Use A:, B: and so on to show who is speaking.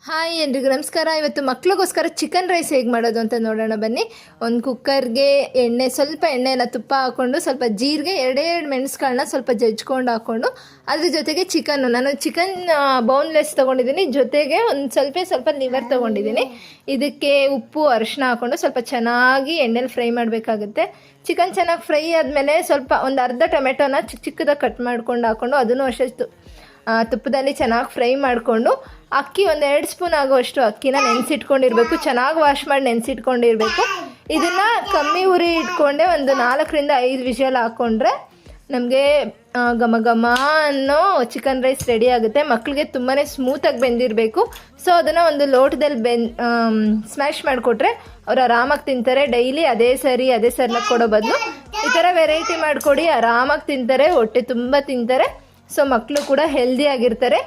A: Hi ಎಲ್ರಿಗೂ ನಮಸ್ಕಾರ. ಇವತ್ತು ಮಕ್ಳಿಗೋಸ್ಕರ ಚಿಕನ್ ರೈಸ್ ಹೇಗೆ ಮಾಡೋದು ಅಂತ ನೋಡೋಣ ಬನ್ನಿ. ಒಂದು ಕುಕ್ಕರ್ಗೆ ಸ್ವಲ್ಪ ಎಣ್ಣೆ ಎಲ್ಲ ತುಪ್ಪ ಹಾಕ್ಕೊಂಡು ಸ್ವಲ್ಪ ಜೀರಿಗೆ, ಎರಡೆರಡು ಮೆಣಸುಗಳನ್ನ ಸ್ವಲ್ಪ ಜಜ್ಕೊಂಡು ಹಾಕ್ಕೊಂಡು ಅದ್ರ ಜೊತೆಗೆ ನಾನು ಚಿಕನ್ ಬೋನ್ಲೆಸ್ ತೊಗೊಂಡಿದ್ದೀನಿ, ಜೊತೆಗೆ ಒಂದು ಸ್ವಲ್ಪ ಲಿವರ್ ತೊಗೊಂಡಿದ್ದೀನಿ. ಇದಕ್ಕೆ ಉಪ್ಪು ಅರಿಶಿನ ಹಾಕ್ಕೊಂಡು ಸ್ವಲ್ಪ ಚೆನ್ನಾಗಿ ಎಣ್ಣೆಲಿ ಫ್ರೈ ಮಾಡಬೇಕಾಗುತ್ತೆ. ಚಿಕನ್ ಚೆನ್ನಾಗಿ ಫ್ರೈ ಆದಮೇಲೆ ಸ್ವಲ್ಪ ಒಂದು ಅರ್ಧ ಟೊಮೆಟೊನ ಚಿಕ್ಕದಾಗಿ ಕಟ್ ಮಾಡ್ಕೊಂಡು ಹಾಕ್ಕೊಂಡು ಅದನ್ನು ಅಷ್ಟೇ ತುಪ್ಪದಲ್ಲಿ ಚೆನ್ನಾಗಿ ಫ್ರೈ ಮಾಡಿಕೊಂಡು ಅಕ್ಕಿ ಒಂದು 2 ಸ್ಪೂನ್ ಆಗೋಷ್ಟು ಅಕ್ಕಿನ ನೆನೆಸಿಟ್ಕೊಂಡಿರಬೇಕು. ಚೆನ್ನಾಗಿ ವಾಶ್ ಮಾಡಿ ನೆನೆಸಿಟ್ಕೊಂಡಿರಬೇಕು. ಇದನ್ನು ಕಮ್ಮಿ ಉರಿ ಇಟ್ಕೊಂಡೆ ಒಂದು 4ರಿಂದ 5 ವಿಷಲ್ ಹಾಕ್ಕೊಂಡ್ರೆ ನಮಗೆ ಘಮ ಘಮ ಅನ್ನೋ ಚಿಕನ್ ರೈಸ್ ರೆಡಿ ಆಗುತ್ತೆ. ಮಕ್ಕಳಿಗೆ ತುಂಬಾ ಸ್ಮೂತಾಗಿ ಬೆಂದಿರಬೇಕು. ಸೊ ಅದನ್ನು ಒಂದು ಲೋಟದಲ್ಲಿ ಸ್ಮ್ಯಾಶ್ ಮಾಡಿಕೊಟ್ರೆ ಅವ್ರು ಆರಾಮಾಗಿ ತಿಂತಾರೆ. ಡೈಲಿ ಅದೇ ಸರಿನ ಕೊಡೋ ಬದಲು ಈ ಥರ ವೆರೈಟಿ ಮಾಡಿಕೊಡಿ, ಆರಾಮಾಗಿ ತಿಂತಾರೆ, ಹೊಟ್ಟೆ ತುಂಬ ತಿಂತಾರೆ. ಸೊ ಮಕ್ಕಳು ಕೂಡ ಹೆಲ್ದಿಯಾಗಿರ್ತಾರೆ.